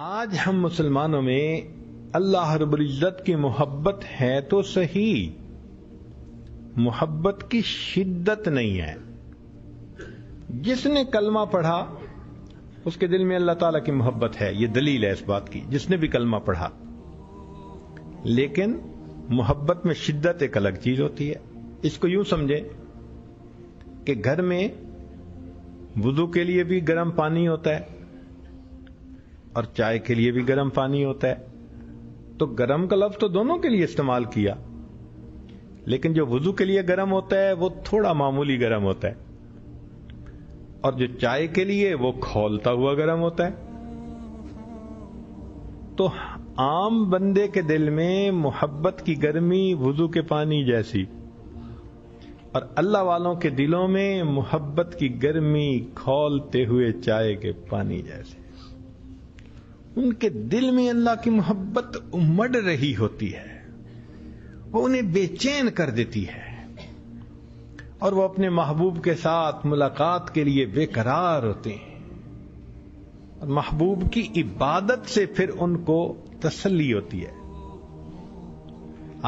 آج ہم مسلمانوں میں اللہ رب العزت کی محبت ہے تو صحیح، محبت کی شدت نہیں ہے۔ جس نے کلمہ پڑھا اس کے دل میں اللہ تعالیٰ کی محبت ہے، یہ دلیل ہے اس بات کی، جس نے بھی کلمہ پڑھا۔ لیکن محبت میں شدت ایک الگ چیز ہوتی ہے۔ اس کو یوں سمجھے کہ گھر میں وضو کے لیے بھی گرم پانی ہوتا ہے اور چائے کے لیے بھی گرم پانی ہوتا ہے، تو گرم کا لفظ تو دونوں کے لیے استعمال کیا، لیکن جو وضو کے لیے گرم ہوتا ہے وہ تھوڑا معمولی گرم ہوتا ہے، اور جو چائے کے لیے وہ کھولتا ہوا گرم ہوتا ہے۔ تو عام بندے کے دل میں محبت کی گرمی وضو کے پانی جیسی، اور اللہ والوں کے دلوں میں محبت کی گرمی کھولتے ہوئے چائے کے پانی جیسے۔ ان کے دل میں اللہ کی محبت امڑ رہی ہوتی ہے، وہ انہیں بے چین کر دیتی ہے، اور وہ اپنے محبوب کے ساتھ ملاقات کے لیے بے قرار ہوتے ہیں، اور محبوب کی عبادت سے پھر ان کو تسلی ہوتی ہے۔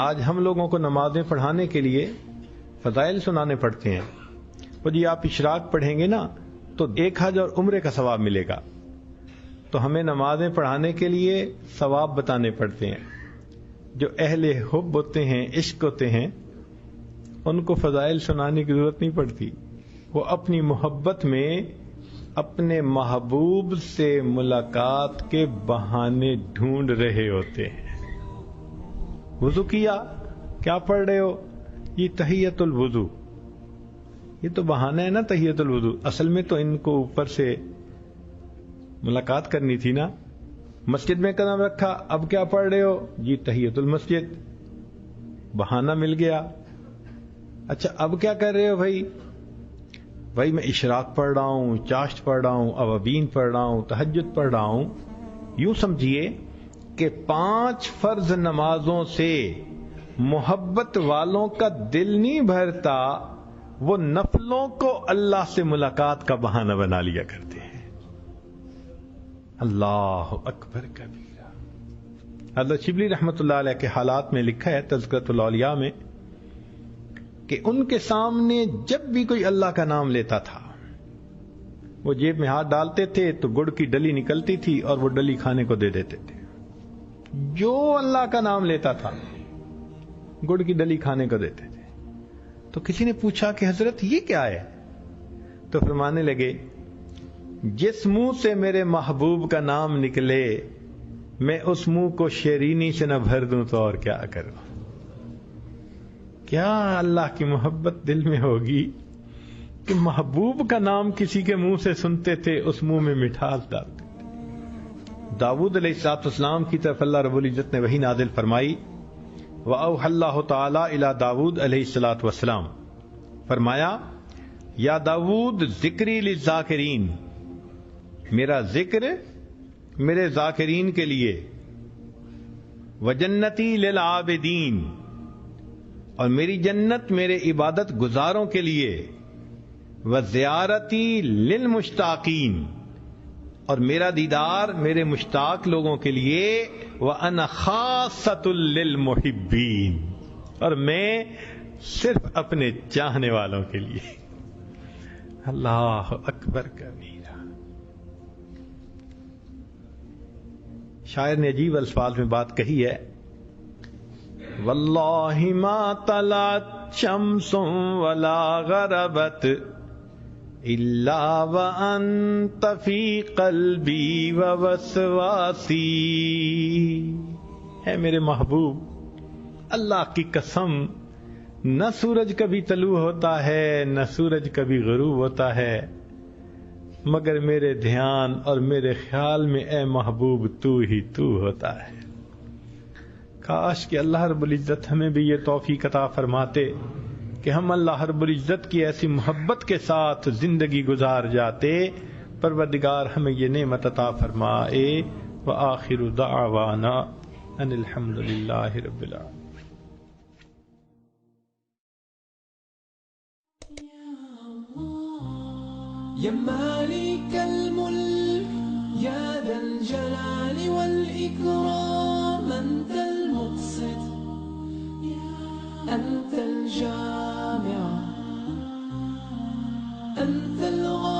آج ہم لوگوں کو نمازیں پڑھانے کے لیے فضائل سنانے پڑتے ہیں، وہ جی آپ اشراق پڑھیں گے نا تو 1 حج اور عمرے کا ثواب ملے گا، تو ہمیں نمازیں پڑھانے کے لیے ثواب بتانے پڑتے ہیں۔ جو اہل حب ہوتے ہیں، عشق ہوتے ہیں، ان کو فضائل سنانے کی ضرورت نہیں پڑتی، وہ اپنی محبت میں اپنے محبوب سے ملاقات کے بہانے ڈھونڈ رہے ہوتے ہیں۔ وضو کیا، کیا پڑھ رہے ہو؟ یہ تحیت الوضو، یہ تو بہانہ ہے نا تحیت الوضو، اصل میں تو ان کو اوپر سے ملاقات کرنی تھی نا۔ مسجد میں قدم رکھا، اب کیا پڑھ رہے ہو؟ جی تحیت المسجد، بہانہ مل گیا۔ اچھا اب کیا کر رہے ہو بھائی میں اشراق پڑھ رہا ہوں، چاشت پڑھ رہا ہوں، اوابین پڑھ رہا ہوں، تہجد پڑھ رہا ہوں۔ یوں سمجھیے کہ 5 فرض نمازوں سے محبت والوں کا دل نہیں بھرتا، وہ نفلوں کو اللہ سے ملاقات کا بہانہ بنا لیا کرتے ہیں۔ اللہ اکبر کبیرہ۔ حضرت شبلی رحمت اللہ علیہ کے حالات میں لکھا ہے تذکرۃ الاولیاء میں کہ ان کے سامنے جب بھی کوئی اللہ کا نام لیتا تھا، وہ جیب میں ہاتھ ڈالتے تھے تو گڑ کی ڈلی نکلتی تھی اور وہ ڈلی کھانے کو دے دیتے تھے۔ جو اللہ کا نام لیتا تھا گڑ کی ڈلی کھانے کو دیتے تھے۔ تو کسی نے پوچھا کہ حضرت یہ کیا ہے؟ تو فرمانے لگے جس منہ سے میرے محبوب کا نام نکلے میں اس منہ کو شیرینی سے نہ بھر دوں تو اور کیا کروں۔ کیا اللہ کی محبت دل میں ہوگی کہ محبوب کا نام کسی کے منہ سے سنتے تھے اس منہ میں مٹھاس ڈالتے تھے۔ داؤد علیہ السلام کی طرف اللہ رب العزت نے وحی نازل فرمائی، وَأَوْحَى اللَّهُ تَعَالَى إِلَى داؤد علیہ السلام، فرمایا یا داؤد ذکری للذاکرین، میرا ذکر میرے ذاکرین کے لیے، وجنتی للعابدین، اور میری جنت میرے عبادت گزاروں کے لیے، وزیارتی للمشتاقین، اور میرا دیدار میرے مشتاق لوگوں کے لیے، وَأَنَا خَاصَّةٌ لِّلْمُحِبِّينَ، اور میں صرف اپنے چاہنے والوں کے لیے۔ اللہ اکبر کبیرہ۔ شاعر نے عجیب الفاظ میں بات کہی ہے، واللہ ما طلعت شمس ولا غربت الا وانت فی قلبی ووسواسی۔ ہے میرے محبوب، اللہ کی قسم نہ سورج کبھی طلوع ہوتا ہے نہ سورج کبھی غروب ہوتا ہے، مگر میرے دھیان اور میرے خیال میں اے محبوب تو ہی تو ہوتا ہے۔ کاش کہ اللہ رب العزت ہمیں بھی یہ توفیق عطا فرماتے کہ ہم اللہ رب العزت کی ایسی محبت کے ساتھ زندگی گزار جاتے۔ پروردگار ہمیں یہ نعمت عطا فرمائے۔ وآخر دعوانا ان الحمد للہ رب العالمین۔ یا مالک الملک يا ذا الجلال والإكرام أنت المقسط أنت الجامع أنت الغفور